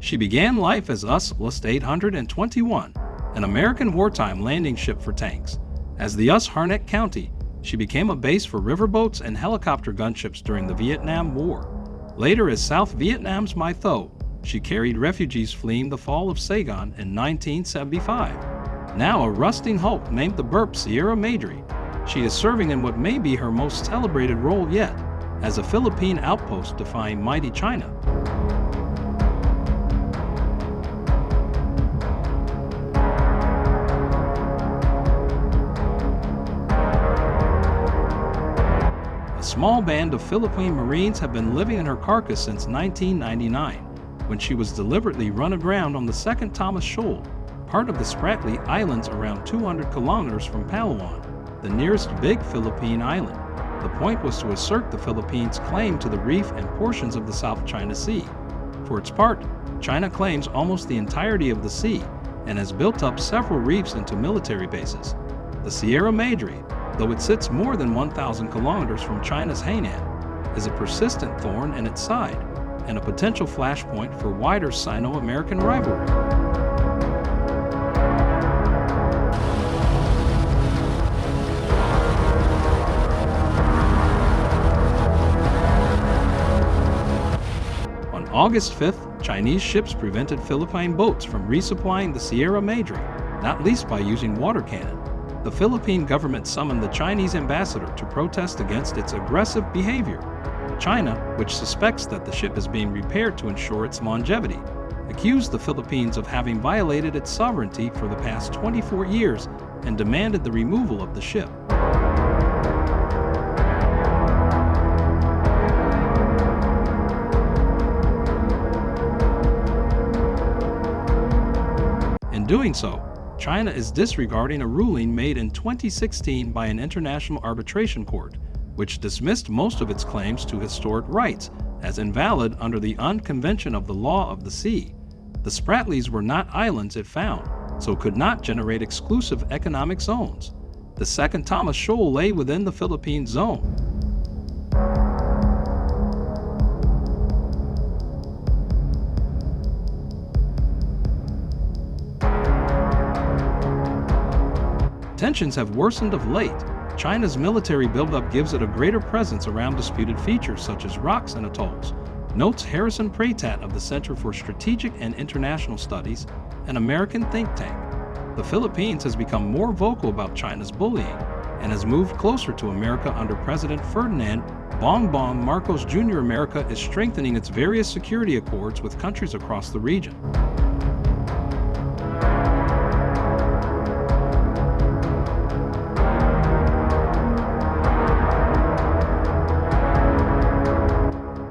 She began life as USS 821, an American wartime landing ship for tanks. As the USS Harnett County, she became a base for riverboats and helicopter gunships during the Vietnam War. Later, as South Vietnam's My Tho, she carried refugees fleeing the fall of Saigon in 1975. Now a rusting hulk named the Burp Sierra Madre, she is serving in what may be her most celebrated role yet, as a Philippine outpost defying mighty China. A small band of Philippine Marines have been living in her carcass since 1999, when she was deliberately run aground on the Second Thomas Shoal, part of the Spratly Islands around 200 kilometers from Palawan, the nearest big Philippine island. The point was to assert the Philippines' claim to the reef and portions of the South China Sea. For its part, China claims almost the entirety of the sea and has built up several reefs into military bases. The Sierra Madre, though it sits more than 1,000 kilometers from China's Hainan, is a persistent thorn in its side and a potential flashpoint for wider Sino-American rivalry. On August 5th, Chinese ships prevented Philippine boats from resupplying the Sierra Madre, not least by using water cannon. The Philippine government summoned the Chinese ambassador to protest against its aggressive behavior. China, which suspects that the ship is being repaired to ensure its longevity, accused the Philippines of having violated its sovereignty for the past 24 years and demanded the removal of the ship. In doing so, China is disregarding a ruling made in 2016 by an international arbitration court, which dismissed most of its claims to historic rights as invalid under the unconvention of the law of the sea. The Spratlys were not islands it found, so could not generate exclusive economic zones. The Second Thomas Shoal lay within the Philippine zone. Tensions have worsened of late. China's military buildup gives it a greater presence around disputed features such as rocks and atolls, notes Harrison Pratat of the Center for Strategic and International Studies, an American think tank. The Philippines has become more vocal about China's bullying and has moved closer to America under President Ferdinand Bongbong Marcos Jr. America is strengthening its various security accords with countries across the region.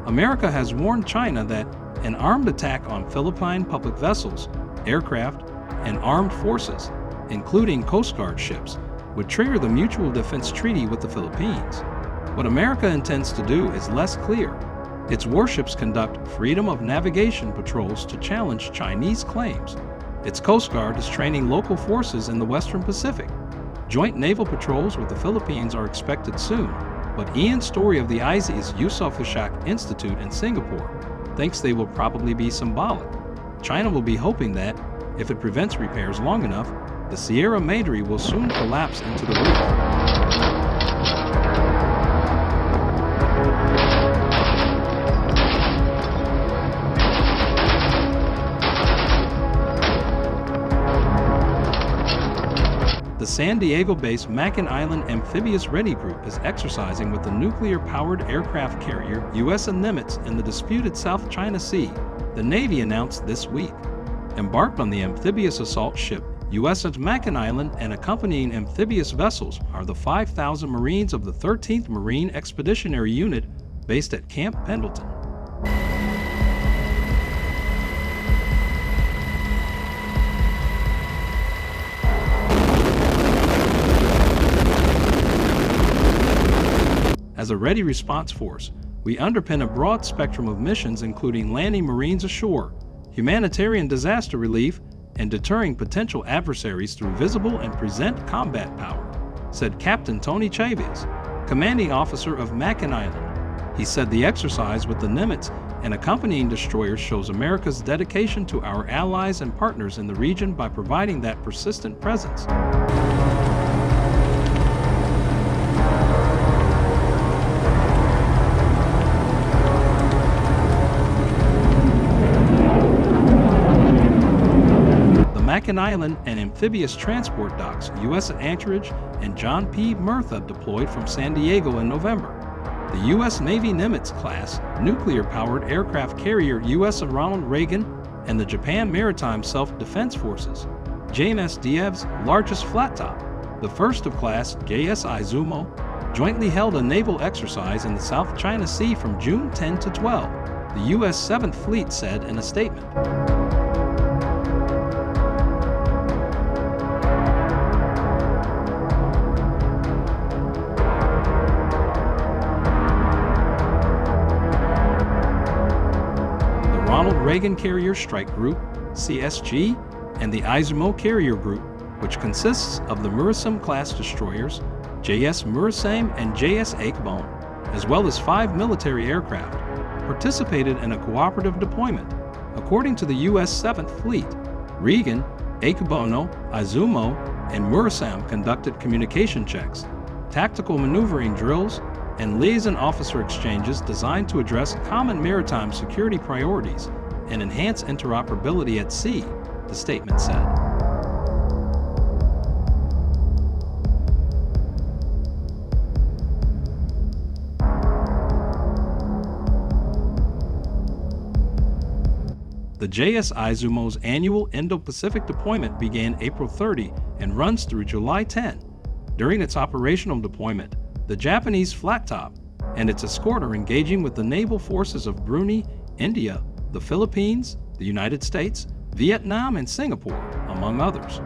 America has warned China that an armed attack on Philippine public vessels, aircraft, and armed forces, including Coast Guard ships, would trigger the Mutual Defense Treaty with the Philippines. What America intends to do is less clear. Its warships conduct freedom of navigation patrols to challenge Chinese claims. Its Coast Guard is training local forces in the Western Pacific. Joint naval patrols with the Philippines are expected soon, but Ian Story of the ISIS Yusof Ishak Institute in Singapore thinks they will probably be symbolic. China will be hoping that, if it prevents repairs long enough, the Sierra Madre will soon collapse into the reef. The San Diego-based Mackinac Island Amphibious Ready Group is exercising with the nuclear-powered aircraft carrier USS Nimitz in the disputed South China Sea, the Navy announced this week. Embarked on the amphibious assault ship USS Mackinac Island and accompanying amphibious vessels are the 5,000 Marines of the 13th Marine Expeditionary Unit based at Camp Pendleton. As a ready response force, we underpin a broad spectrum of missions including landing Marines ashore, humanitarian disaster relief, and deterring potential adversaries through visible and present combat power, said Captain Tony Chavez, commanding officer of Mackinac Island. He said the exercise with the Nimitz and accompanying destroyers shows America's dedication to our allies and partners in the region by providing that persistent presence. Mackinac Island and amphibious transport docks USS Anchorage and John P. Murtha deployed from San Diego in November. The U.S. Navy Nimitz class nuclear-powered aircraft carrier USS Ronald Reagan and the Japan Maritime Self-Defense Forces, JMSDF's largest flat top, the first of class JS Izumo, jointly held a naval exercise in the South China Sea from June 10 to 12, the U.S. 7th Fleet said in a statement. Ronald Reagan Carrier Strike Group, CSG, and the Izumo Carrier Group, which consists of the Murasame-class destroyers, JS Murasame and JS Akebone, as well as 5 military aircraft, participated in a cooperative deployment. According to the U.S. 7th Fleet, Reagan, Akebono, Izumo, and Murasame conducted communication checks, tactical maneuvering drills, and liaison officer exchanges designed to address common maritime security priorities and enhance interoperability at sea, the statement said. The JS Izumo's annual Indo-Pacific deployment began April 30 and runs through July 10. During its operational deployment, the Japanese flat top and its escort are engaging with the naval forces of Brunei, India, the Philippines, the United States, Vietnam, and Singapore, among others.